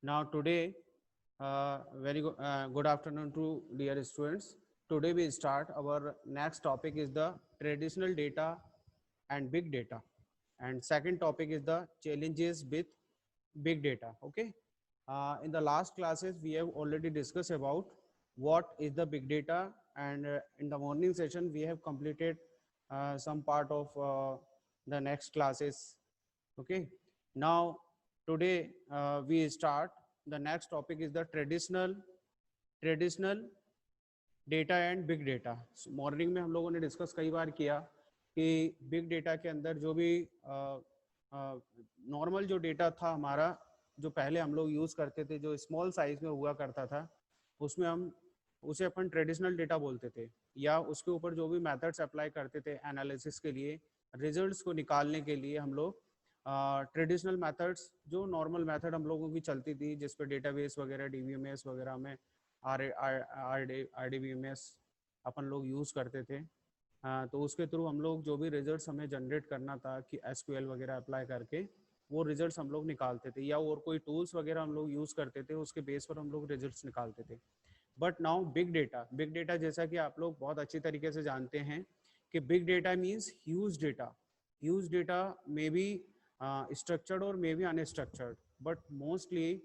Now today, good afternoon to dear students. Today we start our next topic is the traditional data and big data, and second topic is the challenges with big data. Okay. In the last classes we have already discussed about what is the big data, and in the morning session we have completed some part of the next classes. Okay. Now today we start the next topic is the traditional data and big data. Morning में हम लोगों ने discuss कई बार किया कि big data के अंदर जो भी नॉर्मल जो डेटा था हमारा, जो पहले हम लोग यूज़ करते थे, जो स्मॉल साइज में हुआ करता था, उसमें हम उसे अपन ट्रेडिशनल डेटा बोलते थे, या उसके ऊपर जो भी मेथड्स अप्लाई करते थे एनालिसिस के लिए, रिजल्ट्स को निकालने के लिए हम लोग ट्रेडिशनल मेथड्स, जो नॉर्मल मेथड हम लोगों की चलती थी जिस पे डेटाबेस वगैरह डीबीएमएस वगैरह में RDBMS अपन लोग यूज़ करते थे. तो उसके थ्रू हम लोग जो भी रिजल्ट्स हमें जनरेट करना था कि SQL वगैरह अप्लाई करके वो रिजल्ट्स हम लोग निकालते थे, या और कोई टूल्स वगैरह हम लोग यूज़ करते थे, उसके बेस पर हम लोग रिजल्ट्स निकालते थे. बट नाउ बिग डेटा जैसा कि आप लोग बहुत अच्छी तरीके से जानते हैं कि big data means huge data may be structured और may be unstructured, but mostly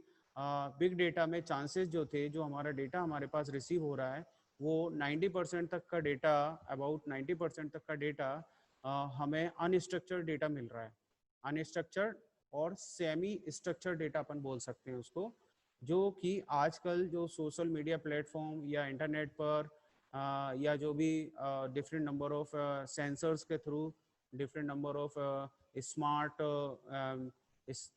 big data में चांसेस जो थे, जो हमारा डेटा हमारे पास रिसीव हो रहा है वो 90% तक का डेटा, अबाउट 90% तक का डेटा हमें अनस्ट्रक्चर्ड डेटा मिल रहा है. अनस्ट्रक्चर्ड और सेमी स्ट्रक्चर्ड डेटा अपन बोल सकते हैं उसको, जो कि आजकल जो सोशल मीडिया प्लेटफॉर्म या इंटरनेट पर या जो भी डिफरेंट नंबर ऑफ सेंसर्स के through, different number of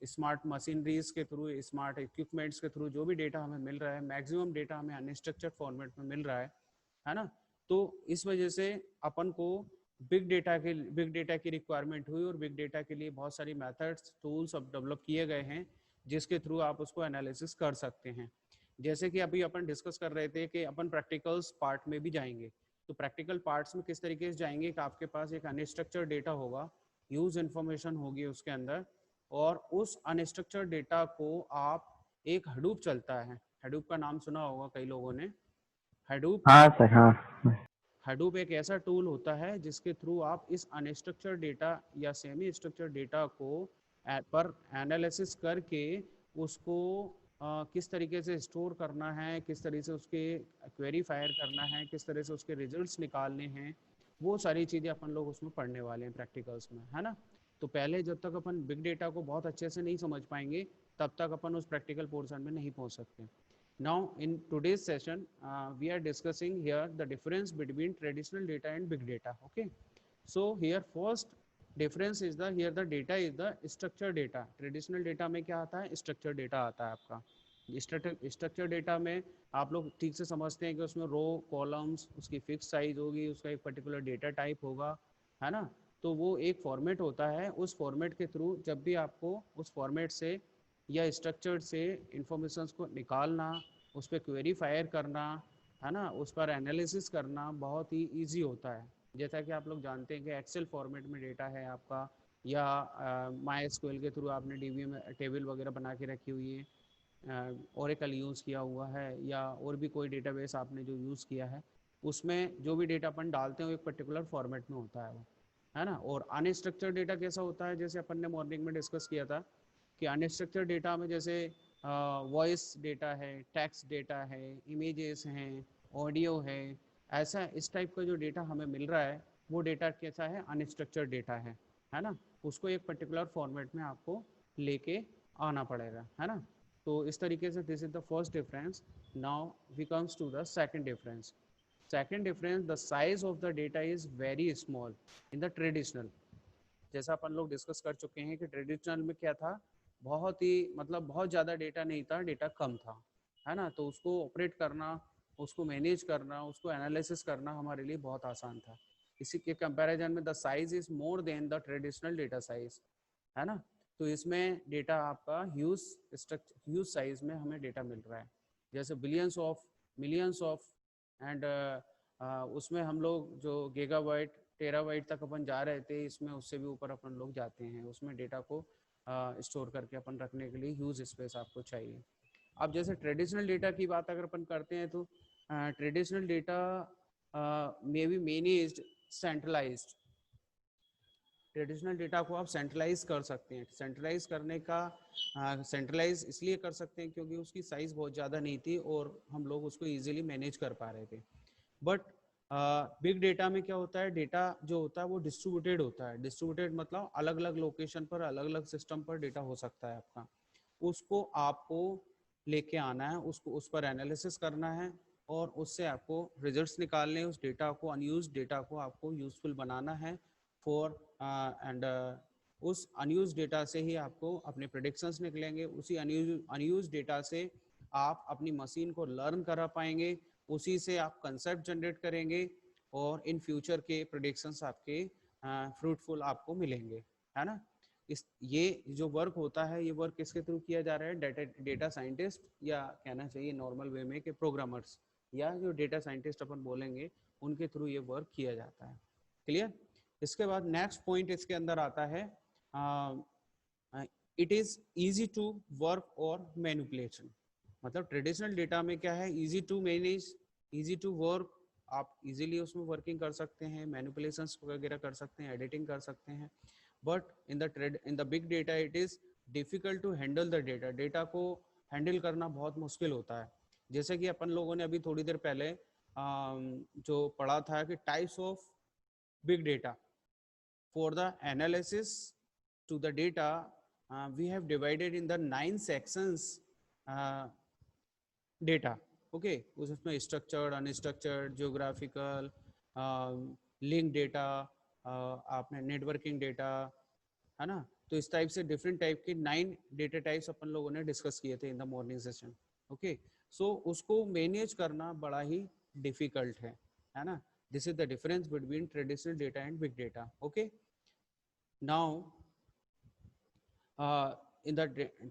smart machineries के थ्रू, स्मार्ट इक्विपमेंट्स के थ्रू जो भी डेटा हमें मिल रहा है, मैक्सिमम डेटा हमें अनस्ट्रक्चर्ड फॉर्मेट में मिल रहा है ना. तो इस वजह से अपन को बिग डेटा की रिक्वायरमेंट हुई, और बिग डेटा के लिए बहुत सारी मेथड्स, टूल्स अब डेवलप किए गए हैं जिसके थ्रू आप उसको एनालिसिस कर सकते हैं. जैसे कि अभी अपन डिस्कस कर रहे थे कि अपन प्रैक्टिकल्स पार्ट में भी जाएंगे, तो प्रैक्टिकल पार्ट्स में किस तरीके से जाएंगे कि आपके पास एक अनस्ट्रक्चर्ड डेटा होगा, यूज इन्फॉर्मेशन होगी उसके अंदर, और उस अनस्ट्रक्चर्ड डेटा को आप, एक हडूप चलता है, हडूप का नाम सुना होगा कई लोगों ने. हडूप हाँ सर, हाँ. हडूप एक ऐसा टूल होता है जिसके थ्रू आप इस अनस्ट्रक्चर्ड डेटा या सेमी स्ट्रक्चर्ड डेटा को पर एनालिसिस करके उसको किस तरीके से स्टोर करना है, किस तरीके से उसके क्वेरी फायर करना है, किस तरह से उसके रिजल्ट्स निकालने हैं, वो सारी चीज़ें अपन लोग उसमें पढ़ने वाले हैं प्रैक्टिकल्स में, है ना. तो पहले जब तक अपन बिग डेटा को बहुत अच्छे से नहीं समझ पाएंगे, तब तक अपन उस प्रैक्टिकल पोर्शन में नहीं पहुंच सकते. Now, in today's session, we are discussing here the difference between traditional data and big data. Okay, so here first difference is the, here the data is the structured data. Traditional data में क्या आता है, structured data आता है आपका. Structure data में आप लोग ठीक से समझते हैं कि उसमें रो कॉलम्स, उसकी फिक्स साइज होगी, उसका एक पर्टिकुलर डेटा टाइप होगा, है ना. तो वो एक फॉर्मेट होता है, उस फॉर्मेट के थ्रू जब भी आपको उस फॉर्मेट से या स्ट्रक्चर से इंफॉर्मेशन को निकालना, उस पर क्वेरी फायर करना, है ना, उस पर एनालिसिस करना बहुत ही ईजी होता है. जैसा कि आप लोग जानते हैं कि एक्सेल फॉर्मेट में डेटा है आपका, या माई एसक्यूएल के थ्रू आपने डीबी में टेबल वगैरह बना के रखी हुई है, ओरेकल यूज़ किया हुआ है, या और भी कोई डेटाबेस आपने जो यूज़ किया है, उसमें जो भी डेटा अपन डालते हैं वो एक पर्टिकुलर फॉर्मेट में होता है वो, है ना. और अनस्ट्रक्चर्ड डेटा कैसा होता है, जैसे अपन ने मॉर्निंग में डिस्कस किया था कि अनस्ट्रक्चर्ड डेटा में जैसे वॉइस डेटा है, टेक्स्ट डेटा है, इमेजेस हैं, ऑडियो है, ऐसा इस टाइप का जो डेटा हमें मिल रहा है वो डेटा कैसा है, अनस्ट्रक्चर्ड डेटा है ना. उसको एक पर्टिकुलर फॉर्मेट में आपको लेके आना पड़ेगा, है ना. तो इस तरीके से this is the first difference. Now we comes to the second difference. Second difference, the size of the data is very small in the traditional. जैसा अपन लोग डिस्कस कर चुके हैं कि ट्रेडिशनल में क्या था, बहुत ही मतलब बहुत ज़्यादा डेटा नहीं था, डेटा कम था, है ना. तो उसको ऑपरेट करना, उसको मैनेज करना, उसको एनालिसिस करना हमारे लिए बहुत आसान था. इसी के कंपैरिजन में the size is more than the traditional data size, है ना. तो इसमें डेटा आपका ह्यूज साइज में हमें डेटा मिल रहा है, जैसे billions of, millions of, and उसमें हम लोग जो गीगाबाइट, टेराबाइट तक अपन जा रहे थे, इसमें उससे भी ऊपर अपन लोग जाते हैं. उसमें डेटा को स्टोर करके अपन रखने के लिए ह्यूज स्पेस आपको चाहिए. अब जैसे ट्रेडिशनल डेटा की बात अगर अपन करते हैं तो traditional data may be managed centralised. Traditional data को आप सेंट्रलाइज कर सकते हैं। सेंट्रलाइज करने का सेंट्रलाइज इसलिए कर सकते हैं क्योंकि उसकी साइज बहुत ज़्यादा नहीं थी और हम लोग उसको इजीली मैनेज कर पा रहे थे। बट बिग डेटा में क्या होता है, डेटा जो होता है वो डिस्ट्रीब्यूटेड होता है। डिस्ट्रीब्यूटेड मतलब अलग अलग लोकेशन पर, अलग अलग सिस्टम पर डेटा हो सकता है आपका। उसको आपको लेके आना है, उसको उस पर एनालिसिस करना है और उससे आपको रिजल्ट्स निकालने हैं। उस डेटा को, अनयूज्ड डेटा को आपको यूजफुल बनाना है फॉर एंड उस अनयूज डेटा से ही आपको अपने प्रेडिक्शंस निकलेंगे। उसी अनयूज डेटा से आप अपनी मशीन को लर्न करा पाएंगे, उसी से आप कंसेप्ट जनरेट करेंगे और इन फ्यूचर के प्रेडिक्शंस आपके फ्रूटफुल आपको मिलेंगे, है ना। इस ये जो वर्क होता है, ये वर्क किसके थ्रू किया जा रहा है, डेटा साइंटिस्ट, या कहना चाहिए नॉर्मल वे में कि प्रोग्रामर्स, या जो डेटा साइंटिस्ट अपन बोलेंगे उनके थ्रू ये वर्क किया जाता है। क्लियर। इसके बाद नेक्स्ट पॉइंट इसके अंदर आता है, it is easy to work और मैनिपुलेशन। मतलब ट्रेडिशनल डेटा में क्या है, easy to manage, easy to work, आप इजीली उसमें वर्किंग कर सकते हैं, मैनिपुलेशंस वगैरह कर सकते हैं, एडिटिंग कर सकते हैं। But in the big data it is difficult to handle the data. Data को हैंडल करना बहुत मुश्किल होता है। जैसे कि अपन लोगों ने अभी थोड़ी देर पहले जो पढ़ा था कि types of big data, for the analysis to the data, we have divided in the 9 sections data. Okay, उसमें structured, unstructured, geographical, link data, आपने networking data, है ना। तो इस टाइप से डिफरेंट टाइप के 9 डेटा टाइप्स अपन लोगों ने डिस्कस किए थे in the morning session. Okay, so उसको मैनेज करना बड़ा ही डिफिकल्ट है ना। This is the difference between traditional data and big data. Okay, now in the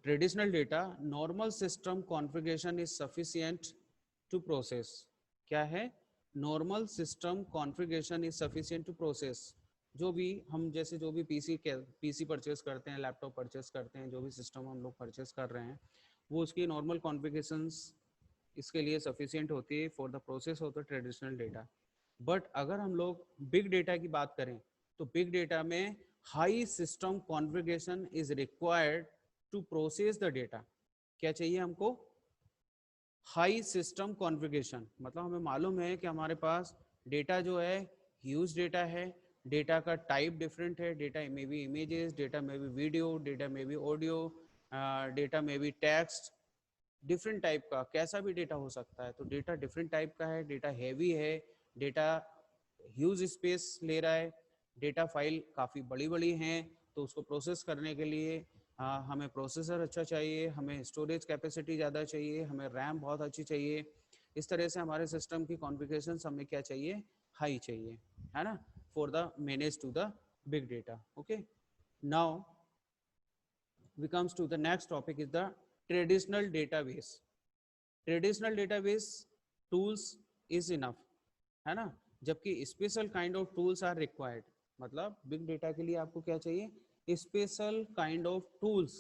traditional data, normal system configuration is sufficient to process. क्या है, normal system configuration is sufficient to process. जो भी हम, जैसे जो भी पीसी परचेस करते हैं, लैपटॉप परचेस करते हैं, जो भी सिस्टम हम लोग परचेस कर रहे हैं, वो उसकी नॉर्मल कॉन्फ़िगरेशंस इसके लिए सफिशिएंट होती है for the process of the traditional data. But अगर हम लोग बिग डेटा की बात करें तो बिग डेटा में high system configuration is required to process the data. क्या चाहिए हमको, हाई सिस्टम कॉन्फ़िगरेशन। मतलब हमें मालूम है कि हमारे पास डेटा जो है ह्यूज डेटा है, डेटा का टाइप डिफरेंट है, डेटा में भी इमेजेस, डेटा में भी वीडियो, डेटा में भी ऑडियो, डेटा में भी टेक्स्ट, डिफरेंट टाइप का कैसा भी डेटा हो सकता है। तो डेटा डिफरेंट टाइप का है, डेटा हैवी है, डेटा ह्यूज स्पेस ले रहा है, डेटा फाइल काफ़ी बड़ी बड़ी हैं। तो उसको प्रोसेस करने के लिए हमें प्रोसेसर अच्छा चाहिए, हमें स्टोरेज कैपेसिटी ज़्यादा चाहिए, हमें रैम बहुत अच्छी चाहिए। इस तरह से हमारे सिस्टम की कॉन्फ़िगरेशन हमें क्या चाहिए, हाई चाहिए, है ना, for the manage to the big data. Okay, now we comes to the next topic is the traditional database. Traditional database tools is enough, है ना, जबकि special kind of tools are required. मतलब big data के लिए आपको क्या चाहिए, special kind of tools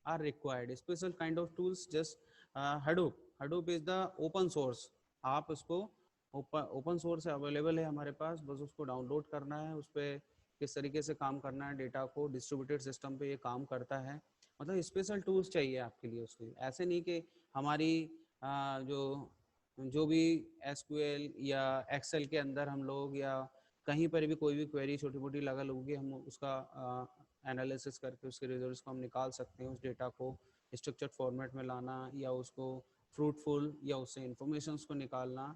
are required. Special kind of tools just Hadoop. Hadoop is the open source. आप उसको ओपन सोर्स अवेलेबल है हमारे पास, बस उसको डाउनलोड करना है, उस पर किस तरीके से काम करना है, डेटा को डिस्ट्रीब्यूटेड सिस्टम पे ये काम करता है। मतलब स्पेशल टूल्स चाहिए आपके लिए उसके। ऐसे नहीं कि हमारी जो भी एसक्यूएल या एक्सेल के अंदर हम लोग या कहीं पर भी कोई भी क्वेरी छोटी मोटी लगा लोगे, हम उसका एनालिसिस करके उसके रिजल्ट्स को हम निकाल सकते हैं। उस डेटा को स्ट्रक्चर्ड फॉर्मेट में लाना या उसको फ्रूटफुल या उससे इंफॉर्मेशंस को निकालना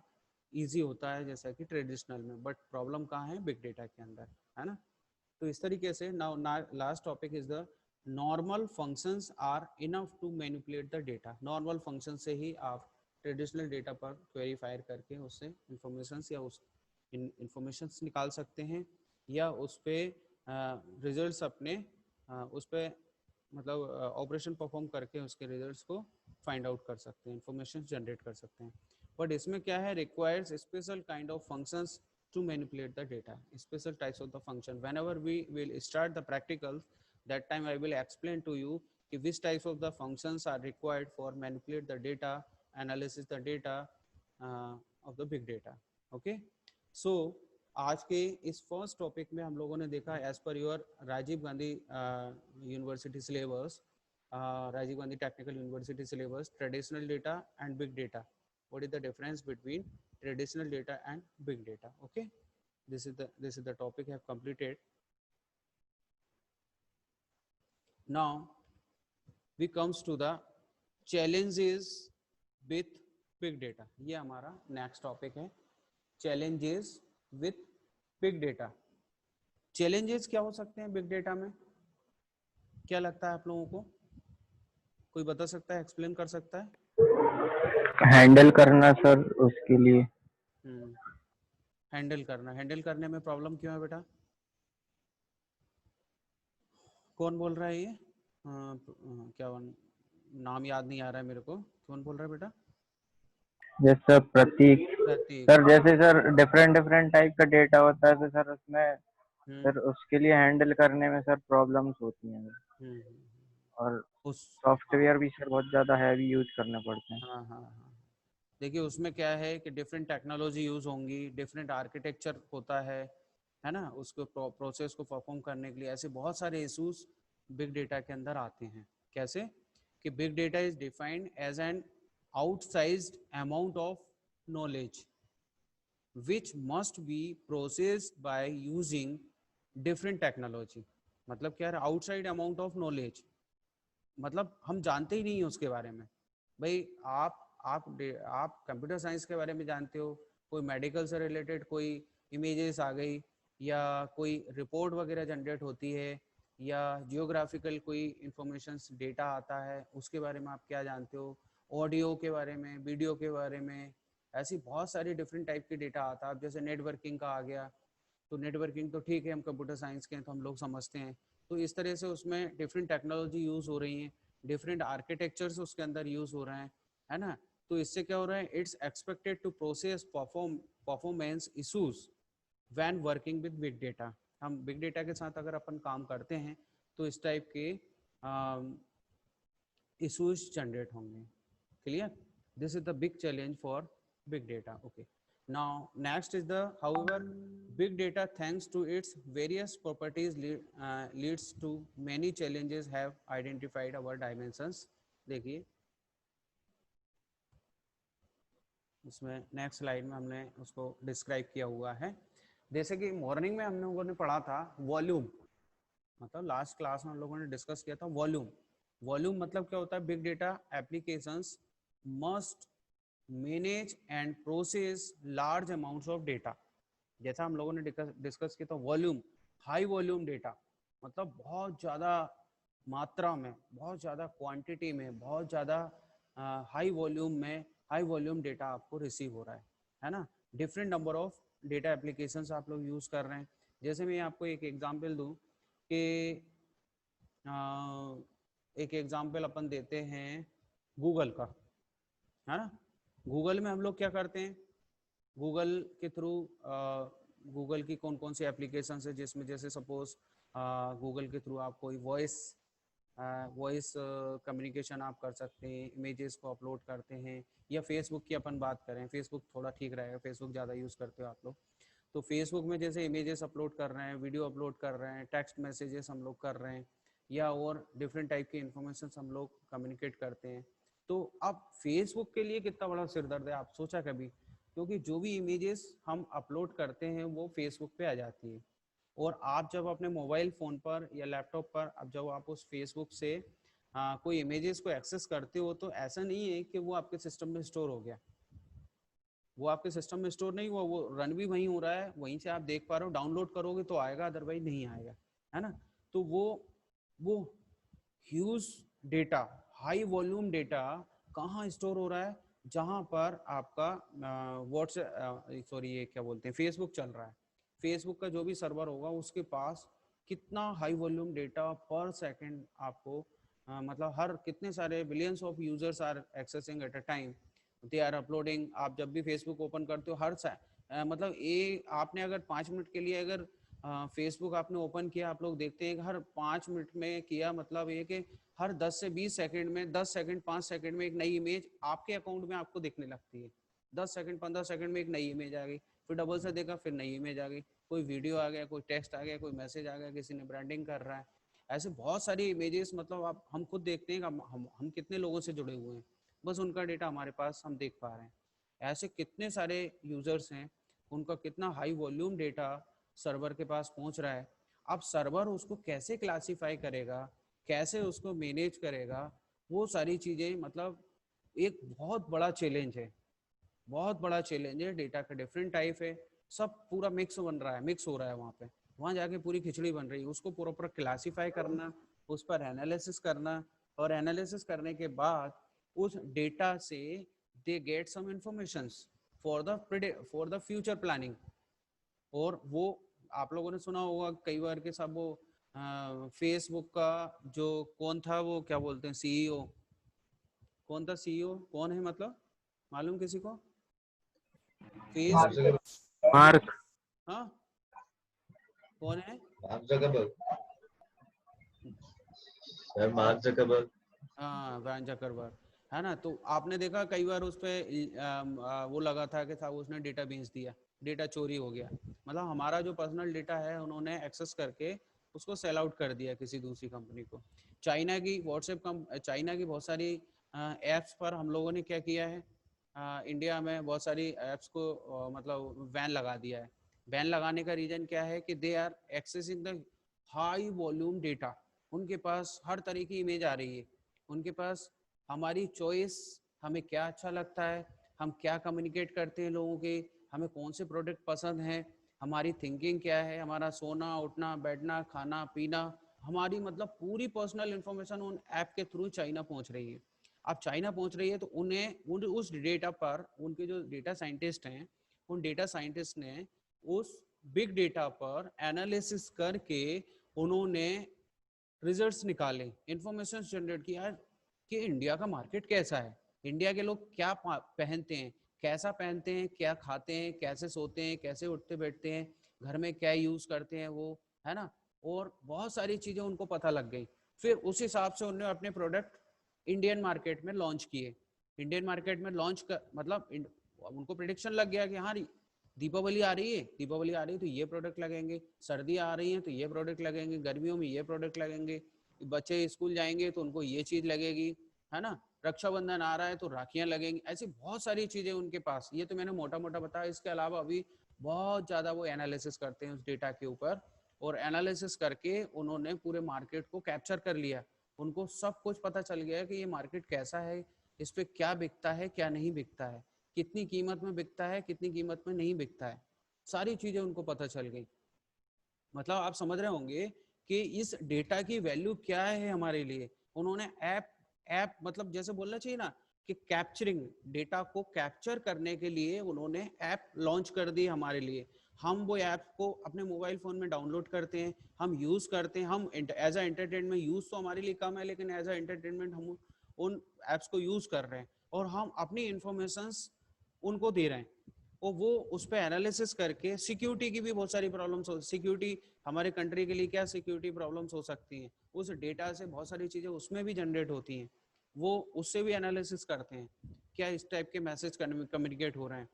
ईजी होता है जैसा कि ट्रेडिशनल में। बट प्रॉब्लम कहाँ है, बिग डेटा के अंदर, है ना। तो इस तरीके से now last topic is the normal functions are enough to manipulate the data. Normal function से ही आप ट्रेडिशनल डेटा पर क्वेरी फायर करके उससे इंफॉर्मेशंस या उस इंफॉर्मेशंस निकाल सकते हैं, या उस पर रिजल्ट्स अपने उस पर मतलब ऑपरेशन परफॉर्म करके उसके रिजल्ट्स को फाइंड आउट कर सकते हैं, इंफॉर्मेशन जनरेट कर सकते हैं। बट इसमें क्या है, requires special kind of functions to manipulate the data, special types of the function. Whenever we will start the practicals, that time I will explain to you कि which types of the functions are required for manipulate the data, analysis the data of the big data. Okay, so आज के इस first topic में हम लोगों ने देखा as per your Rajiv Gandhi university syllabus, Rajiv Gandhi technical university syllabus, traditional data and big data. What is the difference between traditional data and big data? Okay, this is the topic I have completed. Now we comes to the challenges with big data. ये हमारा next topic है, challenges with big data. challenges क्या हो सकते हैं big data में, क्या लगता है आप लोगों को? कोई बता सकता है, एक्सप्लेन कर सकता है? हैंडल करना सर, उसके लिए हैंडल करना. हैंडल करने में प्रॉब्लम क्यों है बेटा? कौन बोल रहा है ये? क्या नाम याद नहीं आ रहा है मेरे को, कौन बोल रहा है बेटा? जैसे प्रतीक. प्रतीक. सर जैसे सर डिफरेंट टाइप का डेटा होता है तो सर उसमें सर उसके लिए हैंडल करने में सर प्रॉब्लम्स होती हैं और उस सॉफ्टवेयर भी सर बहुत ज्यादा हैवी यूज करने पड़ते हैं. हाँ हाँ हाँ, देखिए उसमें क्या है कि डिफरेंट टेक्नोलॉजी यूज होंगी, डिफरेंट आर्किटेक्चर होता है ना, उसको प्रोसेस को परफॉर्म करने के लिए ऐसे बहुत सारे इश्यूज बिग डेटा के अंदर आते हैं. कैसे कि big data is defined as an outsized amount of knowledge which must be processed by using different technology. मतलब क्या है, आउटसाइड अमाउंट ऑफ नॉलेज, मतलब हम जानते ही नहीं है उसके बारे में. भाई आप कंप्यूटर साइंस के बारे में जानते हो, कोई मेडिकल से रिलेटेड कोई इमेजेस आ गई या कोई रिपोर्ट वगैरह जनरेट होती है या जियोग्राफिकल कोई इंफॉर्मेशन डेटा आता है, उसके बारे में आप क्या जानते हो? ऑडियो के बारे में, वीडियो के बारे में, ऐसी बहुत सारी डिफरेंट टाइप के डेटा आता है. जैसे नेटवर्किंग का आ गया, तो नेटवर्किंग तो ठीक है, हम कंप्यूटर साइंस के हैं तो हम लोग समझते हैं. तो इस तरह से उसमें डिफरेंट टेक्नोलॉजी यूज हो रही हैं, डिफरेंट आर्किटेक्चर्स उसके अंदर यूज हो रहे हैं, है ना. तो इससे क्या हो रहा है, it's expected to process performance issues when working with big data. हम बिग डेटा के साथ अगर अपन काम करते हैं तो इस टाइप के इशूज जनरेट होंगे. Clear? This is the big challenge for big data. Okay, now next is the, however, big data thanks to its various properties leads to many challenges have identified our dimensions. देखिए इसमें next slide में हमने उसको describe किया हुआ है. जैसे कि मॉर्निंग में हम लोगों ने पढ़ा था वॉल्यूम, मतलब लास्ट क्लास में हम लोगों ने डिस्कस किया था वॉल्यूम. वॉल्यूम मतलब क्या होता है, big data applications must manage and process large amounts of data. जैसा हम लोगों ने डिस्कस किया था वॉल्यूम, हाई वॉल्यूम डेटा, मतलब बहुत ज़्यादा मात्रा में, बहुत ज़्यादा क्वांटिटी में, बहुत ज़्यादा हाई वॉल्यूम में, हाई वॉल्यूम डेटा आपको रिसीव हो रहा है ना. Different number of data applications आप लोग यूज़ कर रहे हैं. जैसे मैं आपको एक एग्जांपल दूं कि एक एग्जांपल अपन देते हैं गूगल का, है ना. गूगल में हम लोग क्या करते हैं, गूगल के थ्रू गूगल की कौन कौन सी एप्लीकेशन है जिसमें जैसे सपोज गूगल के थ्रू आप कोई वॉइस कम्युनिकेशन आप कर सकते हैं, इमेजेस को अपलोड करते हैं. या फेसबुक की अपन बात करें, फेसबुक थोड़ा ठीक रहेगा, फेसबुक ज़्यादा यूज़ करते हो आप लोग. तो फेसबुक में जैसे इमेजेस अपलोड कर रहे हैं, वीडियो अपलोड कर रहे हैं, टेक्स्ट मैसेजेस हम लोग कर रहे हैं, या और डिफरेंट टाइप की इंफॉर्मेशन हम लोग कम्युनिकेट करते हैं. तो अब फेसबुक के लिए कितना बड़ा सिरदर्द है, आप सोचा कभी? क्योंकि जो भी इमेजेस हम अपलोड करते हैं वो फेसबुक पे आ जाती है, और आप जब अपने मोबाइल फ़ोन पर या लैपटॉप पर अब जब आप उस फेसबुक से कोई इमेजेस को एक्सेस करते हो, तो ऐसा नहीं है कि वो आपके सिस्टम में स्टोर हो गया. वो आपके सिस्टम में स्टोर नहीं हुआ, वो रन भी वहीं हो रहा है, वहीं से आप देख पा रहे हो. डाउनलोड करोगे तो आएगा, अदरवाइज नहीं आएगा, है ना. तो वो huge data, high volume data कहाँ स्टोर हो रहा है, जहाँ पर आपका ये क्या बोलते हैं, फेसबुक चल रहा है. फेसबुक का जो भी सर्वर होगा उसके पास कितना high volume data per second आपको मतलब हर कितने सारे billions of users are accessing at a time, they are uploading. आप जब भी फेसबुक ओपन करते हो मतलब आपने अगर 5 मिनट के लिए अगर फेसबुक आपने ओपन किया, आप लोग देखते हैं कि हर 5 मिनट में किया, मतलब ये कि हर 10 से 20 सेकंड में, 10 सेकंड 5 सेकंड में एक नई इमेज आपके अकाउंट में आपको दिखने लगती है। 10 सेकंड 15 सेकंड में एक नई इमेज आ गई, फिर डबल से देखा फिर नई इमेज आ गई, कोई वीडियो आ गया, कोई टेक्स्ट आ गया, कोई मैसेज आ गया, किसी ने ब्रांडिंग कर रहा है। ऐसे बहुत सारी इमेजेस, मतलब आप हम खुद देखते हैं कि हम कितने लोगों से जुड़े हुए हैं, बस उनका डेटा हमारे पास हम देख पा रहे हैं। ऐसे कितने सारे यूजर्स हैं, उनका कितना हाई वॉल्यूम डेटा सर्वर के पास पहुंच रहा है। अब सर्वर उसको कैसे क्लासीफाई करेगा, कैसे उसको मैनेज करेगा, वो सारी चीज़ें, मतलब एक बहुत बड़ा चैलेंज है, बहुत बड़ा चैलेंज है। डेटा का डिफरेंट टाइप है, सब पूरा मिक्स बन रहा है, मिक्स हो रहा है वहाँ पे, वहाँ जाके पूरी खिचड़ी बन रही है। उसको प्रॉपर क्लासीफाई करना, उस पर एनालिसिस करना, और एनालिसिस करने के बाद उस डेटा से they get some informations for the future planning. और वो आप लोगों ने सुना होगा कई बार के सब, वो फेसबुक का जो कौन था, वो क्या बोलते हैं, सीईओ, कौन था सीईओ, कौन है, मतलब मालूम किसी को? Facebook, mark. हाँ कौन है? Mark Zuckerberg. Sir mark Zuckerberg. हाँ वैन जकरबर्ग, है ना। तो आपने देखा कई बार उस पर वो लगा था कि साहब उसने डेटा बेच दिया, डेटा चोरी हो गया। मतलब हमारा जो पर्सनल डेटा है उन्होंने एक्सेस करके उसको सेल आउट कर दिया किसी दूसरी कंपनी को। चाइना की चाइना की बहुत सारी ऐप्स पर हम लोगों ने क्या किया है, इंडिया में बहुत सारी ऐप्स को मतलब बैन लगा दिया है। बैन लगाने का रीजन क्या है कि they are accessing the high volume data. उनके पास हर तरह की इमेज आ रही है, उनके पास हमारी चॉइस, हमें क्या अच्छा लगता है, हम क्या कम्युनिकेट करते हैं लोगों के, हमें कौन से प्रोडक्ट पसंद हैं, हमारी थिंकिंग क्या है, हमारा सोना उठना बैठना खाना पीना, हमारी मतलब पूरी पर्सनल इंफॉर्मेशन उन ऐप के थ्रू चाइना पहुंच रही है। अब चाइना पहुंच रही है तो उस डेटा पर उनके जो डेटा साइंटिस्ट हैं, उन डेटा साइंटिस्ट ने उस बिग डेटा पर एनालिसिस करके उन्होंने रिजल्ट्स निकाले, इंफॉर्मेशन जनरेट किया कि इंडिया का मार्केट कैसा है, इंडिया के लोग क्या पहनते हैं, कैसा पहनते हैं, क्या खाते हैं, कैसे सोते हैं, कैसे उठते बैठते हैं, घर में क्या यूज करते हैं वो, है ना। और बहुत सारी चीजें उनको पता लग गई। फिर उस हिसाब से उन्होंने अपने प्रोडक्ट इंडियन मार्केट में लॉन्च किए। इंडियन मार्केट में लॉन्च कर मतलब उनको प्रिडिक्शन लग गया कि हाँ दीपावली आ रही है, दीपावली आ रही है तो ये प्रोडक्ट लगेंगे, सर्दी आ रही है तो ये प्रोडक्ट लगेंगे, गर्मियों में ये प्रोडक्ट लगेंगे, बच्चे स्कूल जाएंगे तो उनको ये चीज लगेगी, है ना। रक्षाबंधन आ रहा है तो राखियां लगेंगी। ऐसी बहुत सारी चीजें उनके पास, ये तो मैंने मोटा मोटा बताया। इसके अलावा अभी बहुत ज्यादा वो एनालिसिस करते हैं उस डेटा के ऊपर, और एनालिसिस करके उन्होंने पूरे मार्केट को कैप्चर कर लिया। उनको सब कुछ पता चल गया है कि ये मार्केट कैसा है, इस पे क्या बिकता है क्या नहीं बिकता है, कितनी कीमत में बिकता है कितनी कीमत में नहीं बिकता है, सारी चीजें उनको पता चल गई। मतलब आप समझ रहे होंगे कि इस डेटा की वैल्यू क्या है हमारे लिए। उन्होंने ऐप ऐप मतलब जैसे बोलना चाहिए ना कि कैप्चरिंग, डेटा को कैप्चर करने के लिए उन्होंने ऐप लॉन्च कर दी हमारे लिए। हम वो ऐप को अपने मोबाइल फोन में डाउनलोड करते हैं, हम यूज करते हैं, हम एज अ एंटरटेनमेंट यूज तो हमारे लिए कम है, लेकिन एज अ एंटरटेनमेंट हम उन एप्स को यूज कर रहे हैं, और हम अपनी इंफॉर्मेशन उनको दे रहे हैं। और वो उस पर एनालिसिस करके सिक्योरिटी की भी बहुत सारी प्रॉब्लम्स हो, सिक्योरिटी हमारे कंट्री के लिए क्या सिक्योरिटी प्रॉब्लम्स हो सकती हैं, उस डेटा से बहुत सारी चीजें उसमें भी जनरेट होती हैं, वो उससे भी एनालिसिस करते हैं क्या इस टाइप के मैसेज कम्युनिकेट हो रहे हैं,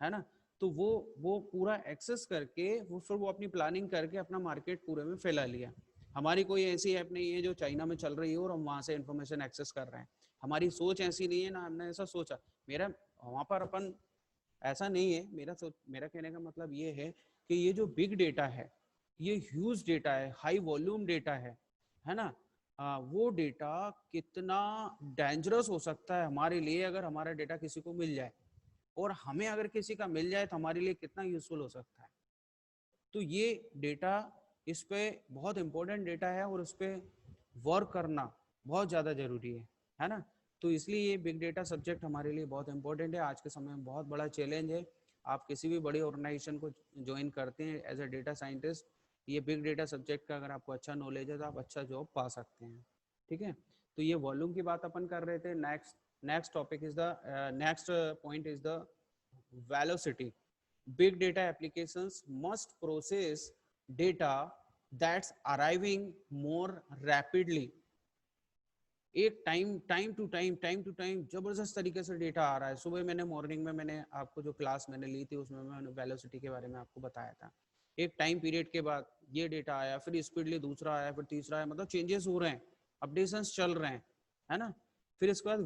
है ना। तो वो पूरा एक्सेस करके वो फिर वो अपनी प्लानिंग करके अपना मार्केट पूरे में फैला लिया। हमारी कोई ऐसी ऐप नहीं है जो चाइना में चल रही है और हम वहां से इंफॉर्मेशन एक्सेस कर रहे हैं। हमारी सोच ऐसी नहीं है ना, हमने ऐसा सोचा। मेरा वहां पर अपन ऐसा नहीं है। मेरा कहने का मतलब ये है कि ये जो बिग डेटा है, ये ह्यूज डेटा है, हाई वॉल्यूम डेटा है ना। वो डेटा कितना डेंजरस हो सकता है हमारे लिए अगर हमारा डेटा किसी को मिल जाए, और हमें अगर किसी का मिल जाए तो हमारे लिए कितना यूजफुल हो सकता है। तो ये डेटा, इस पे बहुत इंपॉर्टेंट डेटा है और उस पर वर्क करना बहुत ज़्यादा जरूरी है ना। तो इसलिए ये बिग डेटा सब्जेक्ट हमारे लिए बहुत इंपॉर्टेंट है। आज के समय में बहुत बड़ा चैलेंज है। आप किसी भी बड़ी ऑर्गेनाइजेशन को ज्वाइन करते हैं एज अ डेटा साइंटिस्ट, ये बिग डेटा सब्जेक्ट का अगर आपको अच्छा नॉलेज है तो आप अच्छा जॉब पा सकते हैं। ठीक है, तो ये वॉल्यूम की बात अपन कर रहे थे। Next topic is the next point is the velocity. Big data applications must process data that's arriving more rapidly. एक टाइम टू टाइम जबरदस्त तरीके से डेटा आ रहा है। सुबह मैंने मॉर्निंग में मैंने आपको जो क्लास मैंने ली थी उसमें मैंने वेलोसिटी के बारे में आपको बताया था। एक टाइम पीरियड के बाद ये डेटा आया, फिर स्पीडली दूसरा आया, फिर तीसरा आया, मतलब चेंजेस हो रहे हैं, अपडेशंस चल रहे हैं, है ना। फिर इसके बाद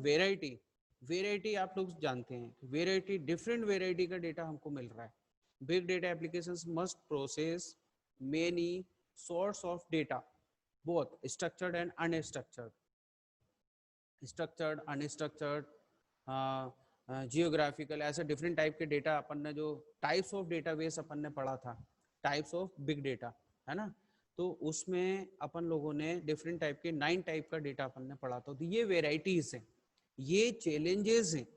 वेराइटी आप लोग जानते हैं, वेराइटी डिफरेंट वेराइटी का डेटा हमको मिल रहा है। Big data applications must process many source of data, both structured and unstructured, structured unstructured, geographical, ऐसे डिफरेंट टाइप के डेटा अपन ने जो टाइप्स ऑफ डेटाबेस अपन ने पढ़ा था, टाइप्स ऑफ बिग डेटा, है ना। तो उसमें अपन लोगों ने डिफरेंट टाइप के 9 टाइप का डेटा अपन ने पढ़ा था। तो ये वेराइटीज हैं, ये चैलेंजेस हैं।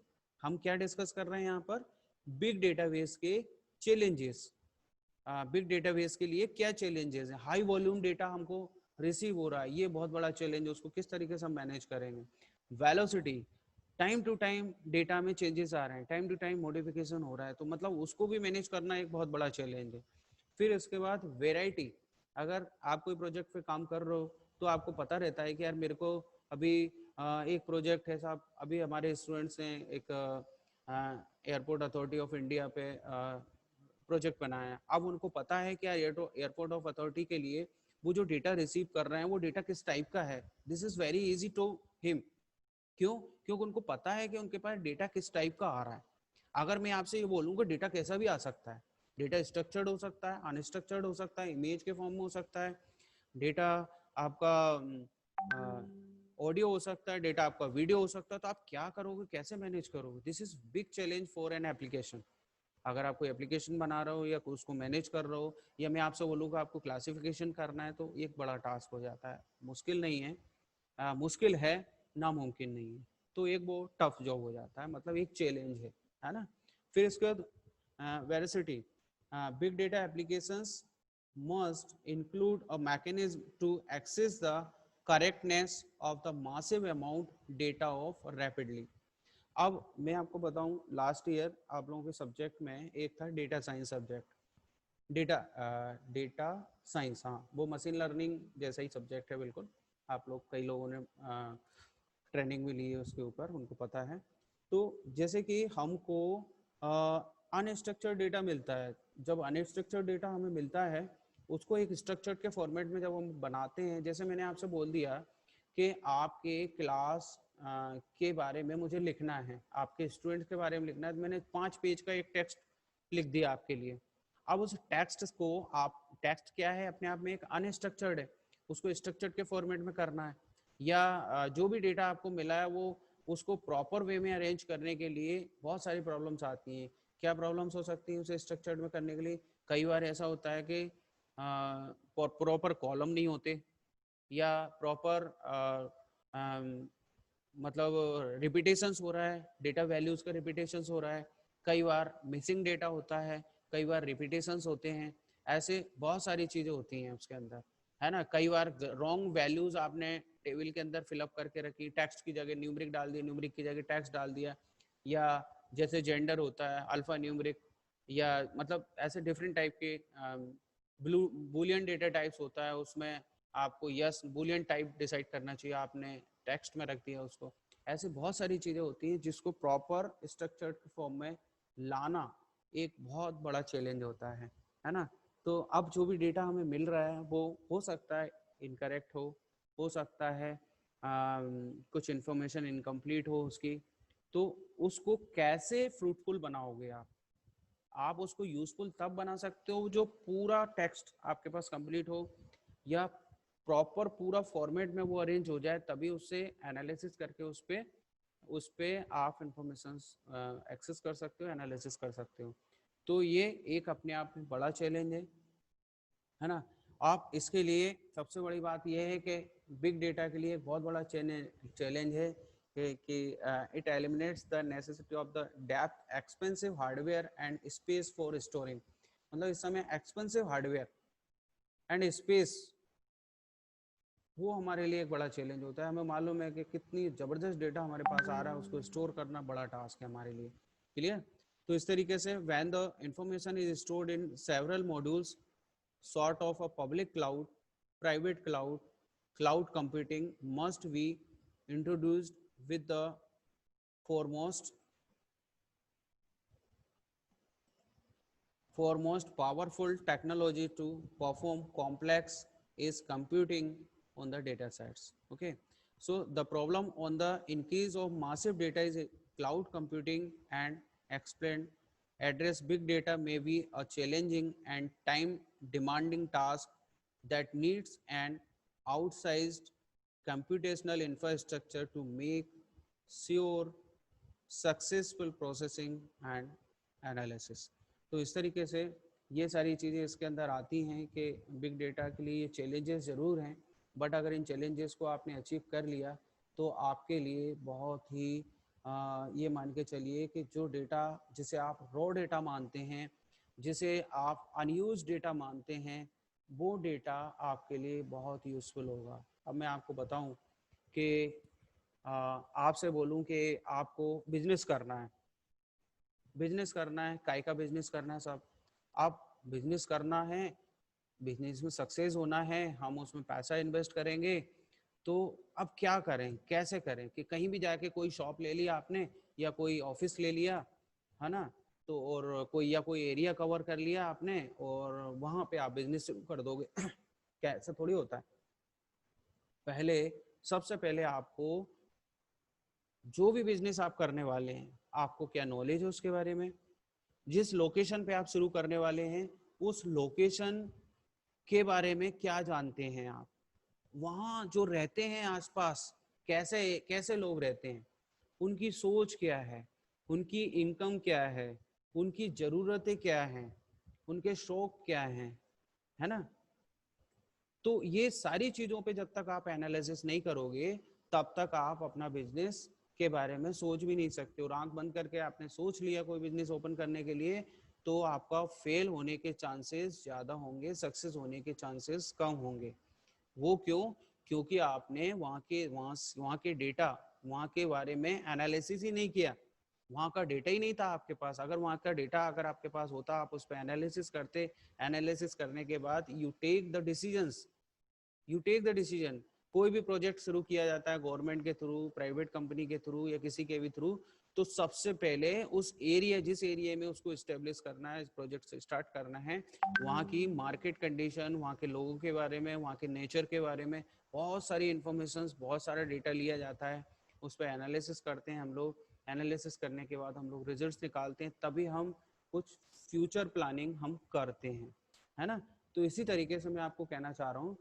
हम क्या डिस्कस कर रहे हैं यहाँ पर, बिग डेटाबेस के चैलेंजेस। बिग डेटाबेस के लिए क्या चैलेंजेस हैं। हाई वॉल्यूम डेटा हमको रिसीव हो रहा है, ये बहुत बड़ा चैलेंज है, उसको किस तरीके से हम मैनेज करेंगे। Velocity, time to time data में चेंजेस आ रहे हैं, टाइम टू टाइम मॉडिफिकेशन हो रहा है, तो मतलब उसको भी मैनेज करना एक बहुत बड़ा चैलेंज है। फिर उसके बाद वेराइटी, अगर आप कोई प्रोजेक्ट पे काम कर रहे हो तो आपको पता रहता है कि यार मेरे को अभी एक प्रोजेक्ट है साहब, अभी हमारे स्टूडेंट्स ने एक एयरपोर्ट अथॉरिटी ऑफ इंडिया पे प्रोजेक्ट बनाया है। अब उनको पता है कि एयरपोर्ट ऑफ अथॉरिटी के लिए वो जो डेटा रिसीव कर रहे हैं वो डेटा किस टाइप का है। This is very easy to him, क्यों, क्योंकि उनको पता है कि उनके पास डेटा किस टाइप का आ रहा है। अगर मैं आपसे ये बोलूँ डेटा कैसा भी आ सकता है, डेटा स्ट्रक्चर्ड हो सकता है, अनस्ट्रक्चर्ड हो सकता है, इमेज के फॉर्म में हो सकता है, डेटा आपका ऑडियो हो सकता है, डेटा आपका वीडियो हो सकता है, तो आप क्या करोगे, कैसे मैनेज करोगे। This is big challenge for an application. अगर आप कोई एप्लीकेशन बना रहे हो या उसको मैनेज कर रहे हो, या मैं आपसे बोलूँगा आपको क्लासिफिकेशन करना है, तो एक बड़ा टास्क हो जाता है। मुश्किल नहीं है, मुश्किल है, नामुमकिन नहीं है। तो एक वो टफ जॉब हो जाता है, मतलब एक चैलेंज है ना। फिर इसके बाद veracity, big data applications must include a mechanism to access the correctness of the massive amount data of rapidly। अब मैं आपको बताऊं, लास्ट ईयर आप लोगों के सब्जेक्ट में एक था data science subject, data science, हाँ वो मशीन लर्निंग जैसा ही सब्जेक्ट है बिल्कुल। आप लोग कई लोगों ने ट्रेनिंग भी ली है उसके ऊपर, उनको पता है। तो जैसे कि हमको अनस्ट्रक्चर्ड डेटा मिलता है, जब अनस्ट्रक्चर्ड डेटा हमें मिलता है उसको एक स्ट्रक्चर्ड के फॉर्मेट में जब हम बनाते हैं, जैसे मैंने आपसे बोल दिया कि आपके क्लास के बारे में मुझे लिखना है, आपके स्टूडेंट्स के बारे में लिखना है, तो मैंने 5 पेज का एक टेक्स्ट लिख दिया आपके लिए। अब उस टेक्स्ट को आप, टेक्स्ट क्या है अपने आप में एक अनस्ट्रक्चर्ड है, उसको स्ट्रक्चर्ड के फॉर्मेट में करना है, या जो भी डेटा आपको मिला है वो उसको प्रॉपर वे में अरेंज करने के लिए बहुत सारी प्रॉब्लम्स आती हैं। क्या प्रॉब्लम्स हो सकती हैं उसे स्ट्रक्चर्ड में करने के लिए। कई बार ऐसा होता है कि प्रॉपर कॉलम नहीं होते, या प्रॉपर मतलब रिपीटेशंस हो रहा है, डेटा वैल्यूज का रिपीटेशंस हो रहा है, कई बार मिसिंग डेटा होता है, कई बार रिपीटेशंस होते हैं, ऐसे बहुत सारी चीज़ें होती हैं उसके अंदर, है ना। कई बार रॉन्ग वैल्यूज आपने टेबल के अंदर फिलअप करके रखी, टेक्स्ट की जगह न्यूमरिक डाल दिया, न्यूमरिक की जगह टेक्स्ट डाल दिया, या जैसे जेंडर होता है अल्फा न्यूमरिक, या मतलब ऐसे डिफरेंट टाइप के बूलियन डेटा टाइप्स होता है, उसमें आपको यस बूलियन टाइप डिसाइड करना चाहिए, आपने टेक्स्ट में रख दिया उसको। ऐसे बहुत सारी चीज़ें होती हैं जिसको प्रॉपर स्ट्रक्चर्ड फॉर्म में लाना एक बहुत बड़ा चैलेंज होता है ना। तो अब जो भी डेटा हमें मिल रहा है वो हो सकता है इनकरेक्ट हो सकता है कुछ इन्फॉर्मेशन इनकम्प्लीट हो उसकी, तो उसको कैसे फ्रूटफुल बनाओगे आप उसको यूजफुल तब बना सकते हो जो पूरा टेक्स्ट आपके पास कंप्लीट हो, या प्रॉपर पूरा फॉर्मेट में वो अरेंज हो जाए, तभी उससे एनालिसिस करके उस पे आप इंफॉर्मेशन एक्सेस कर सकते हो, एनालिसिस कर सकते हो। तो ये एक अपने आप में बड़ा चैलेंज है ना। आप इसके लिए सबसे बड़ी बात यह है कि बिग डेटा के लिए एक बहुत बड़ा चैलेंज है कि it eliminates the necessity of the depth expensive hardware and space for storing. मतलब इस समय एक्सपेंसिव हार्डवेयर एंड स्पेस वो हमारे लिए एक बड़ा चैलेंज होता है। हमें मालूम है कि कितनी ज़बरदस्त डेटा हमारे पास आ रहा है, उसको स्टोर करना बड़ा टास्क है हमारे लिए। क्लियर। तो इस तरीके से when the information is stored in several modules sort of a public cloud, private cloud, cloud computing must be introduced with the foremost powerful technology to perform complex is computing on the data sets. Okay, so the problem on the increase of massive data is cloud computing and explained address big data may be a challenging and time demanding task that needs an outsized computational infrastructure to make sure successful processing and analysis. तो इस तरीके से ये सारी चीज़ें इसके अंदर आती हैं कि बिग डेटा के लिए ये चैलेंजेस ज़रूर हैं, बट अगर इन चैलेंजेस को आपने अचीव कर लिया तो आपके लिए बहुत ही ये मान के चलिए कि जो डेटा जिसे आप रॉ डेटा मानते हैं, जिसे आप अनयूज डेटा मानते हैं, वो डेटा आपके लिए बहुत यूज़फुल होगा। अब मैं आपको बताऊं कि आपसे बोलूं कि आपको बिजनेस करना है, काय का बिजनेस करना है साहब? आप बिजनेस करना है, बिजनेस में सक्सेस होना है, हम उसमें पैसा इन्वेस्ट करेंगे, तो अब क्या करें, कैसे करें? कि कहीं भी जाके कोई शॉप ले लिया आपने या कोई ऑफिस ले लिया, है ना, तो और कोई एरिया कवर कर लिया आपने और वहाँ पे आप बिजनेस शुरू कर दोगे। क्या ऐसा थोड़ी होता है? सबसे पहले आपको जो भी बिजनेस आप करने वाले हैं, आपको क्या नॉलेज है उसके बारे में, जिस लोकेशन पे आप शुरू करने वाले हैं उस लोकेशन के बारे में क्या जानते हैं आप, वहाँ जो रहते हैं आसपास कैसे कैसे लोग रहते हैं, उनकी सोच क्या है, उनकी इनकम क्या है, उनकी ज़रूरतें क्या हैं, उनके शौक क्या हैं, है ना। तो ये सारी चीज़ों पे जब तक आप एनालिसिस नहीं करोगे तब तक आप अपना बिजनेस के बारे में सोच भी नहीं सकते। और आंख बंद करके आपने सोच लिया कोई बिजनेस ओपन करने के लिए तो आपका फेल होने के चांसेस ज़्यादा होंगे, सक्सेस होने के चांसेस कम होंगे। वो क्यों? क्योंकि आपने वहाँ के डेटा, वहाँ के बारे में एनालिसिस ही नहीं किया, वहाँ का डेटा ही नहीं था आपके पास। अगर वहाँ का डेटा अगर आपके पास होता, आप उस पर एनालिसिस करते, एनालिसिस करने के बाद यू टेक द डिसीजन। कोई भी प्रोजेक्ट शुरू किया जाता है गवर्नमेंट के थ्रू, प्राइवेट कंपनी के थ्रू या किसी के भी थ्रू, तो सबसे पहले उस एरिया, जिस एरिया में उसको एस्टेब्लिश करना है, इस प्रोजेक्ट से स्टार्ट करना है, वहाँ की मार्केट कंडीशन, वहाँ के लोगों के बारे में, वहाँ के नेचर के बारे में बहुत सारी इंफॉर्मेशन, बहुत सारा डेटा लिया जाता है, उस पर एनालिसिस करते हैं हम लोग। एनालिसिस करने के बाद हम लोग रिजल्ट निकालते हैं, तभी हम कुछ फ्यूचर प्लानिंग हम करते हैं, है ना। तो इसी तरीके से मैं आपको कहना चाह रहा हूँ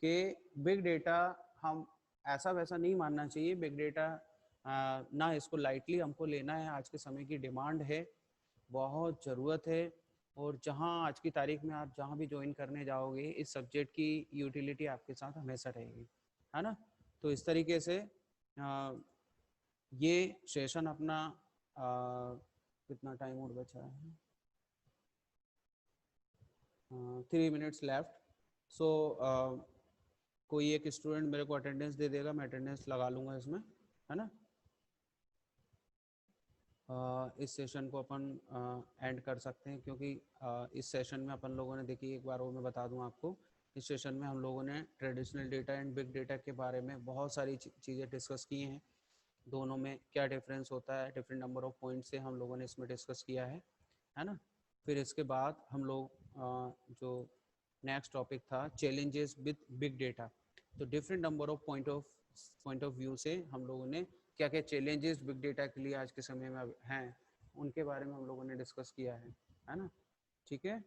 कि बिग डेटा हम ऐसा वैसा नहीं मानना चाहिए। बिग डेटा ना इसको लाइटली हमको लेना है, आज के समय की डिमांड है, बहुत ज़रूरत है। और जहाँ आज की तारीख में आप जहाँ भी ज्वाइन करने जाओगे, इस सब्जेक्ट की यूटिलिटी आपके साथ हमेशा रहेगी, है ना। तो इस तरीके से ये सेशन अपना कितना टाइम और बचा है? 3 मिनट्स लेफ्ट। सो कोई एक स्टूडेंट मेरे को अटेंडेंस दे देगा, मैं अटेंडेंस लगा लूँगा इसमें, है ना। इस सेशन को अपन एंड कर सकते हैं, क्योंकि इस सेशन में अपन लोगों ने, देखिए एक बार वो मैं बता दूं आपको, इस सेशन में हम लोगों ने traditional data and big data के बारे में बहुत सारी चीज़ें डिस्कस की हैं। दोनों में क्या डिफरेंस होता है, डिफरेंट नंबर ऑफ पॉइंट से हम लोगों ने इसमें डिस्कस किया है ना। फिर इसके बाद हम लोग जो नेक्स्ट टॉपिक था चैलेंजेस विद बिग डेटा, तो different number of point of view से हम लोगों ने क्या क्या चैलेंजेस बिग डेटा के लिए आज के समय में हैं, उनके बारे में हम लोगों ने डिस्कस किया है ना। ठीक है।